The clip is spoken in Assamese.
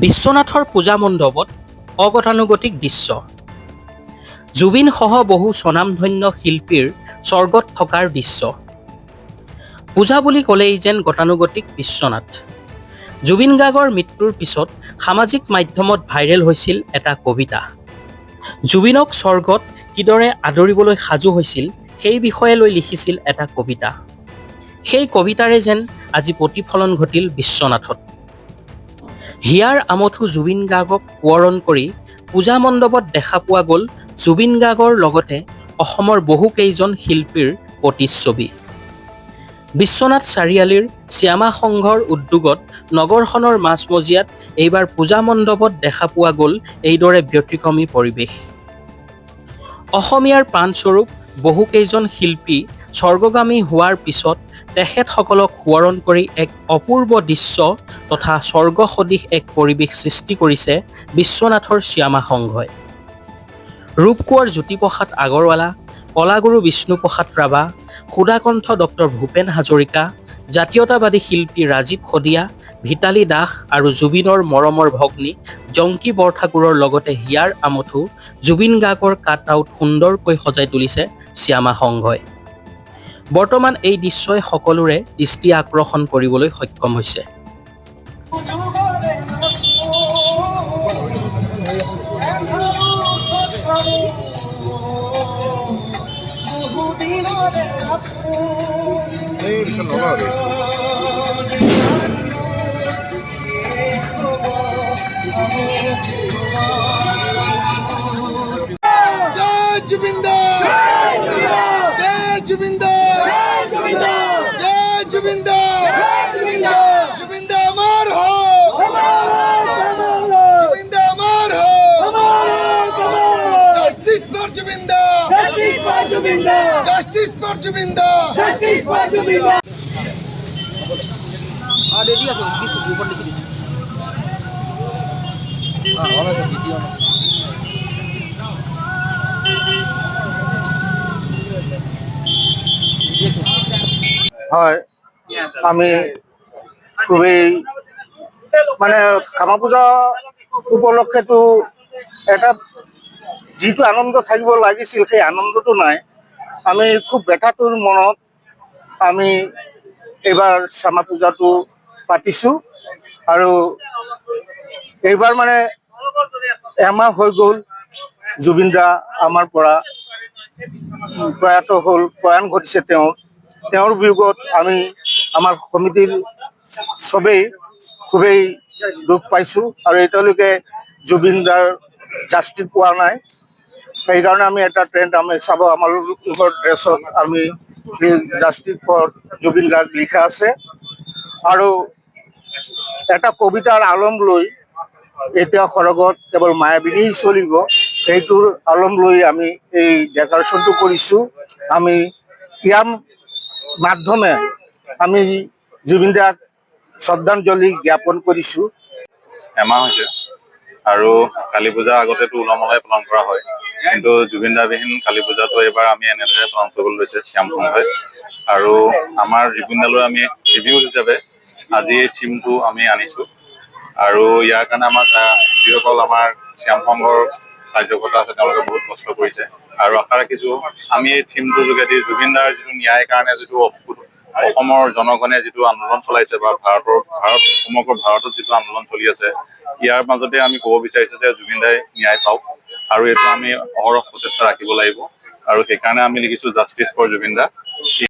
বিশ্বনাথৰ পূজা মণ্ডপত অগতানুগতিক দৃশ্য। জুবিন সহ বহু স্বনামধন্য শিল্পীৰ স্বৰ্গত থকাৰ দৃশ্য। পূজা বুলি ক'লেই যেন গতানুগতিক বিশ্বনাথ। জুবিন গাৰ্গৰ মৃত্যুৰ পিছত সামাজিক মাধ্যমত ভাইৰেল হৈছিল এটা কবিতা। জুবিনক স্বৰ্গত কিদৰে আদৰিবলৈ সাজু হৈছিল সেই বিষয়ে লৈ লিখিছিল এটা কবিতা। সেই কবিতাৰে যেন আজি প্ৰতিফলন ঘটিল বিশ্বনাথত। হিয়াৰ আমঠু জুবিন গাৰ্গক সোঁৱৰণ কৰি পূজা মণ্ডপত দেখা পোৱা গ'ল জুবিন গাৰ্গৰ লগতে অসমৰ বহুকেইজন শিল্পীৰ প্ৰতিচ্ছবি। বিশ্বনাথ চাৰিআলিৰ শ্যামা সংঘৰ উদ্যোগত নগৰখনৰ মাজমজিয়াত এইবাৰ পূজা মণ্ডপত দেখা পোৱা গ'ল এইদৰে ব্যতিক্ৰমী পৰিৱেশ। অসমীয়াৰ প্ৰাণস্বৰূপ বহুকেইজন শিল্পী স্বৰ্গগামী হোৱাৰ পিছত তেখেতসকলক সোঁৱৰণ কৰি এক অপূৰ্ব দৃশ্য তথা স্বৰ্গ সদৃশ এক পৰিৱেশ সৃষ্টি কৰিছে বিশ্বনাথৰ শ্যামা সংঘই। ৰূপকোঁৱৰ জ্যোতিপ্ৰসাদ আগৰৱালা, কলাগুৰু বিষ্ণুপ্ৰসাদ ৰাভা, সুধাকণ্ঠ ডক্টৰ ভূপেন হাজৰিকা, জাতীয়তাবাদী শিল্পী ৰাজীৱ শদিয়া, ভিতালী দাস আৰু জুবিনৰ মৰমৰ ভগ্নী জংকী বৰঠাকুৰৰ লগতে হিয়াৰ আমঠু জুবিন গাৰ্গৰ কাট আউট সুন্দৰকৈ সজাই তুলিছে শ্যামা সংঘই। বৰ্তমান এই দৃশ্যই সকলোৰে দৃষ্টি আকৰ্ষণ কৰিবলৈ সক্ষম হৈছে। Jubinder! Jai Jubinder! Jai Jubinder! Jai Jubinder! Jubinder Amar ho! Jubinder Amar ho! Justice for Jubinder! Justice for Jubinder! Justice for Jubinder! Justice for Jubinder! Ready আছো দিছি উপর লিখে দিছি ভালো আছে ভিডিও না হয় আমি খুবই মানে কামা পূজা উপলক্ষেতো এটা যিটো আনন্দ থাকিব লাগিছিল সেই আনন্দটো নাই। আমি খুব ব্যথাটোৰ মনত আমি এইবাৰ শ্যামা পূজাটো পাতিছোঁ আৰু এইবাৰ মানে এমাহ হৈ গ'ল জুবিন দা আমাৰ পৰা প্ৰয়াণ ঘটিছে। তেওঁৰ বিয়োগত আমি আমাৰ সমিতিৰ চবেই খুবেই দুখ পাইছোঁ আৰু এতিয়ালৈকে জুবিন দাৰ জাষ্টিছ পোৱা নাই। সেইকাৰণে আমি এটা ট্ৰেণ্ড আমি চাব আমাৰ ড্ৰেছত আমি জাষ্টিছ ফৰ জুবিন গাৰ্গ লিখা আছে আৰু এটা কবিতাৰ আলম লৈ এতিয়া সৰগত কেৱল মায়াবিনী চলিব সেইটোৰ আলম লৈ আমি এই ডেকৰেশ্যনটো কৰিছোঁ। আমি ইয়াৰ মাধ্যমে আমি জুবিন দাক শ্ৰদ্ধাঞ্জলি জ্ঞাপন কৰিছোঁ। এমাহ হৈছে আৰু কালী পূজা আগতেতো উলহ-মালহে পালন কৰা হয়, কিন্তু জুবিন দাবিহীন কালী পূজাটো এইবাৰ আমি এনেদৰে পালন কৰিবলৈ লৈছে শ্যাম সংঘই। আৰু আমাৰ জুবিন দালৈ আমি ট্ৰিবিউট হিচাপে আজি এই থিমটো আমি আনিছোঁ আৰু ইয়াৰ কাৰণে আমাৰ যিসকল আমাৰ শ্যাম সংঘৰ কাৰ্যকৰ্তা আছে তেওঁলোকে বহুত কষ্ট কৰিছে আৰু আশা ৰাখিছোঁ আমি এই থিমটোৰ যোগেদি জুবিন দাৰ যিটো ন্যায়ৰ কাৰণে যিটো অসমৰ জনগণে যিটো আন্দোলন চলাইছে বা সমগ্ৰ ভাৰতত যিটো আন্দোলন চলি আছে ইয়াৰ মাজতে আমি ক'ব বিচাৰিছোঁ যে জুবিন দাই ন্যায় পাওক আৰু এইটো আমি অহৰহ প্ৰচেষ্টা ৰাখিব লাগিব আৰু সেইকাৰণে আমি লিখিছোঁ জাষ্টিছ ফৰ জুবিন দা।